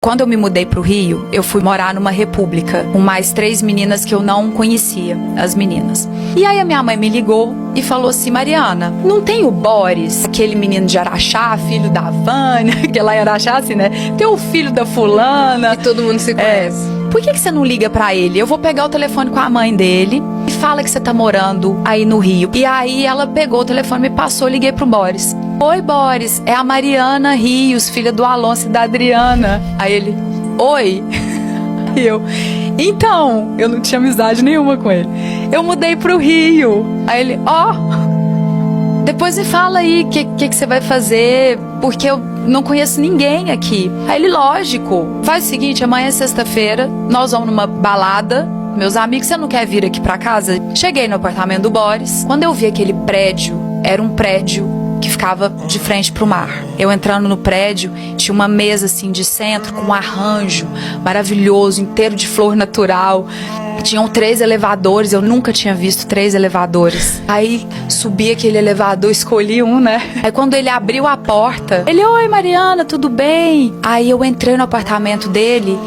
Quando eu me mudei pro Rio, eu fui morar numa república com mais 3 meninas que eu não conhecia, as meninas. E aí a minha mãe me ligou e falou assim: Mariana, não tem o Boris, aquele menino de Araxá, filho da Vânia, que lá em Araxá, assim, né? Tem o filho da fulana. E todo mundo se conhece. Por que você não liga pra ele? Eu vou pegar o telefone com a mãe dele e fala que você tá morando aí no Rio. E aí ela pegou o telefone, me passou, liguei pro Boris. Oi, Boris, é a Mariana Rios, filha do Alonso e da Adriana. Aí ele, oi. E eu, então, eu não tinha amizade nenhuma com ele. Eu mudei pro Rio. Aí ele, depois me fala aí o que você vai fazer, porque eu não conheço ninguém aqui. Aí ele, lógico, faz o seguinte, amanhã é sexta-feira, nós vamos numa balada. Meus amigos, você não quer vir aqui pra casa? Cheguei no apartamento do Boris. Quando eu vi aquele prédio, era um prédio que ficava de frente pro mar. Eu entrando no prédio, tinha uma mesa assim de centro com um arranjo maravilhoso, inteiro de flor natural. Tinham 3 elevadores, eu nunca tinha visto 3 elevadores. Aí subi aquele elevador, escolhi um, né? Aí quando ele abriu a porta, ele, oi Mariana, tudo bem? Aí eu entrei no apartamento dele.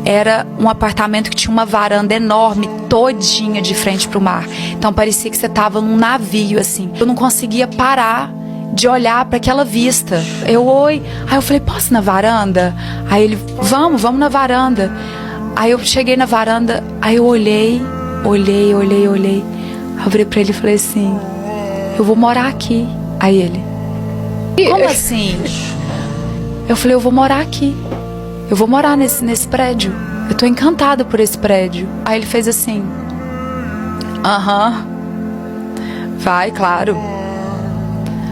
Era um apartamento que tinha uma varanda enorme, todinha de frente pro mar. Então parecia que você tava num navio, assim. Eu não conseguia parar de olhar para aquela vista. Eu, oi. Aí eu falei, posso ir na varanda? Aí ele, vamos na varanda. Aí eu cheguei na varanda, aí eu olhei. Eu virei pra ele e falei assim, eu vou morar aqui. Aí ele, como assim? Eu falei, eu vou morar aqui. Eu vou morar nesse prédio. Eu tô encantada por esse prédio. Aí ele fez assim, vai, claro.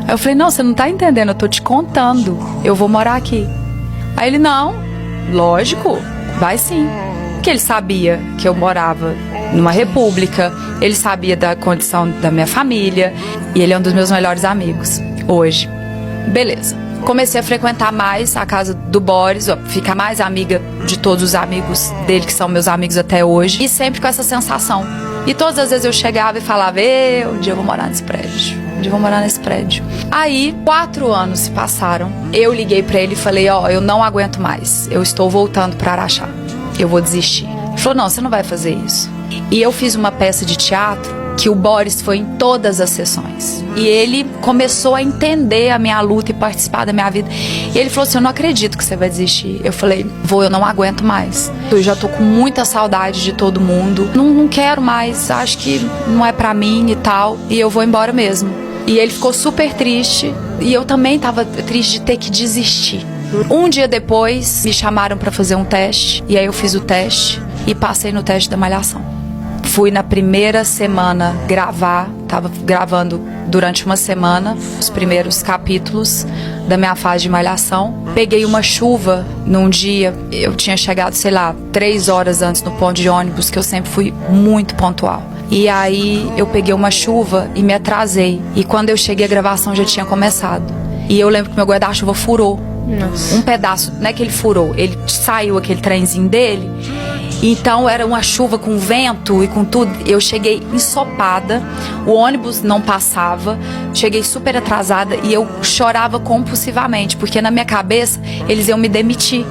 Aí eu falei, não, você não tá entendendo, eu tô te contando. Eu vou morar aqui. Aí ele, não, lógico, vai sim. Porque ele sabia que eu morava numa república, ele sabia da condição da minha família, e ele é um dos meus melhores amigos, hoje. Beleza. Comecei a frequentar mais a casa do Boris, ficar mais amiga de todos os amigos dele, que são meus amigos até hoje, e sempre com essa sensação. E todas as vezes eu chegava e falava, um dia eu vou morar nesse prédio. Um dia eu vou morar nesse prédio. Aí, 4 anos se passaram. Eu liguei pra ele e falei, eu não aguento mais. Eu estou voltando pra Araxá. Eu vou desistir. Ele falou, não, você não vai fazer isso. E eu fiz uma peça de teatro que o Boris foi em todas as sessões. E ele começou a entender a minha luta e participar da minha vida. E ele falou assim, eu não acredito que você vai desistir. Eu falei, eu não aguento mais. Eu já tô com muita saudade de todo mundo. Não quero mais, acho que não é pra mim e tal. E eu vou embora mesmo. E ele ficou super triste. E eu também tava triste de ter que desistir. Um dia depois, me chamaram pra fazer um teste. E aí eu fiz o teste e passei no teste da Malhação. Fui na primeira semana gravar, tava gravando durante uma semana os primeiros capítulos da minha fase de Malhação. Peguei uma chuva num dia, eu tinha chegado, 3 horas antes no ponto de ônibus, que eu sempre fui muito pontual. E aí eu peguei uma chuva e me atrasei. E quando eu cheguei a gravação já tinha começado. E eu lembro que meu guarda-chuva furou. Nossa. Um pedaço, não é que ele furou, ele saiu aquele trenzinho dele. Então era uma chuva com vento e com tudo. Eu cheguei ensopada, o ônibus não passava, cheguei super atrasada e eu chorava compulsivamente, porque na minha cabeça eles iam me demitir.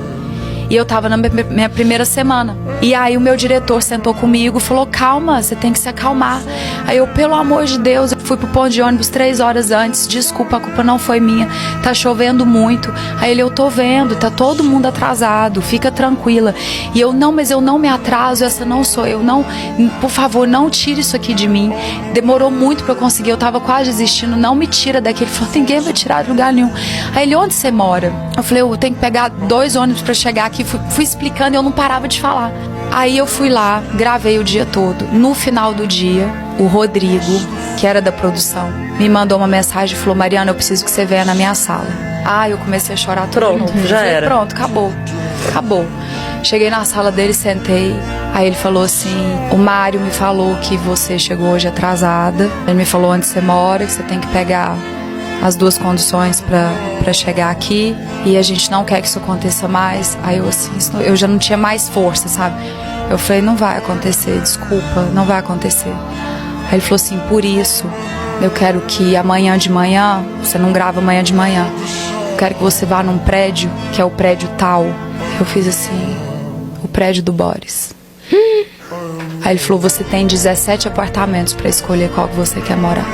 E eu tava na minha primeira semana. E aí o meu diretor sentou comigo e falou, calma, você tem que se acalmar. Aí eu, pelo amor de Deus, eu fui pro ponto de ônibus 3 horas antes. Desculpa, a culpa não foi minha. Tá chovendo muito. Aí ele, eu tô vendo, tá todo mundo atrasado, fica tranquila. E eu, não, mas eu não me atraso, essa não sou eu. Não, por favor, não tire isso aqui de mim. Demorou muito pra eu conseguir, eu tava quase desistindo, não me tira daqui. Ele falou, ninguém vai tirar de lugar nenhum. Aí ele, onde você mora? Eu falei, eu tenho que pegar 2 ônibus pra chegar aqui. Fui explicando e eu não parava de falar. Aí eu fui lá, gravei o dia todo. No final do dia, o Rodrigo, que era da produção, me mandou uma mensagem e falou, Mariana, eu preciso que você venha na minha sala. Eu comecei a chorar tudo de novo. Já era. Pronto, acabou. Cheguei na sala dele, sentei. Aí ele falou assim, o Mário me falou que você chegou hoje atrasada. Ele me falou onde você mora, que você tem que pegar as 2 condições pra chegar aqui, e a gente não quer que isso aconteça mais. Aí eu assim, eu já não tinha mais força, sabe? Eu falei, não vai acontecer, desculpa, não vai acontecer. Aí ele falou assim, por isso eu quero que amanhã de manhã, você não grava amanhã de manhã, eu quero que você vá num prédio, que é o prédio tal. Eu fiz assim, o prédio do Boris. Aí ele falou, você tem 17 apartamentos pra escolher qual que você quer morar.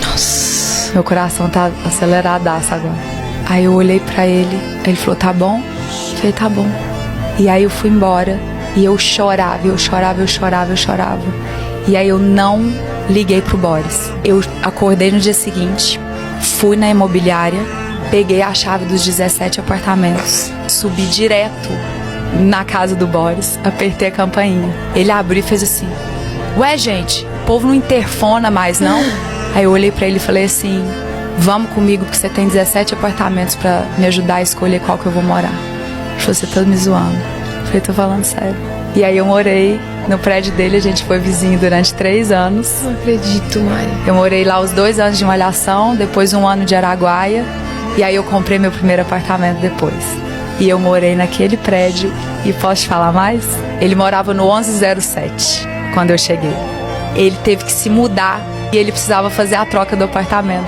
Nossa. Meu coração tá aceleradaço agora. Aí eu olhei pra ele, ele falou, tá bom? Eu falei, tá bom. E aí eu fui embora, e eu chorava. E aí eu não liguei pro Boris. Eu acordei no dia seguinte, fui na imobiliária, peguei a chave dos 17 apartamentos, subi direto na casa do Boris, apertei a campainha. Ele abriu e fez assim, ué gente, o povo não interfona mais não? Aí eu olhei pra ele e falei assim, vamos comigo porque você tem 17 apartamentos pra me ajudar a escolher qual que eu vou morar. Ele falou, você tá me zoando? Eu falei, tô falando sério. E aí eu morei no prédio dele, a gente foi vizinho durante 3 anos. Não acredito, Mari. Eu morei lá os 2 anos de Malhação, depois 1 ano de Araguaia, e aí eu comprei meu primeiro apartamento depois. E eu morei naquele prédio, e posso te falar mais? Ele morava no 1107, quando eu cheguei. Ele teve que se mudar, e ele precisava fazer a troca do apartamento.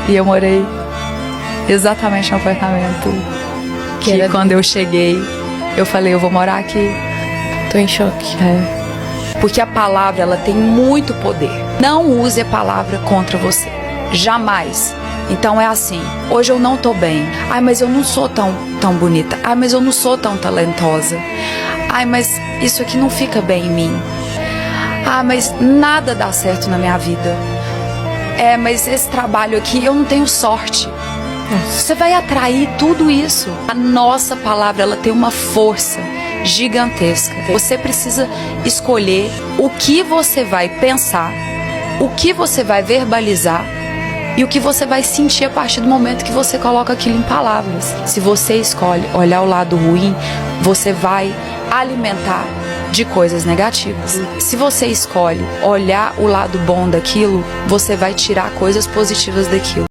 E eu morei exatamente no apartamento que quando eu cheguei, eu falei, eu vou morar aqui. Tô em choque. Porque a palavra, ela tem muito poder. Não use a palavra contra você. Jamais. Então é assim, hoje eu não tô bem. Ai, mas eu não sou tão bonita. Ai, mas eu não sou tão talentosa. Ai, mas isso aqui não fica bem em mim. Ah, mas nada dá certo na minha vida. Mas esse trabalho aqui, eu não tenho sorte. Você vai atrair tudo isso. A nossa palavra, ela tem uma força gigantesca. Você precisa escolher o que você vai pensar, o que você vai verbalizar e o que você vai sentir a partir do momento que você coloca aquilo em palavras. Se você escolhe olhar o lado ruim, você vai alimentar de coisas negativas. Se você escolhe olhar o lado bom daquilo, você vai tirar coisas positivas daquilo.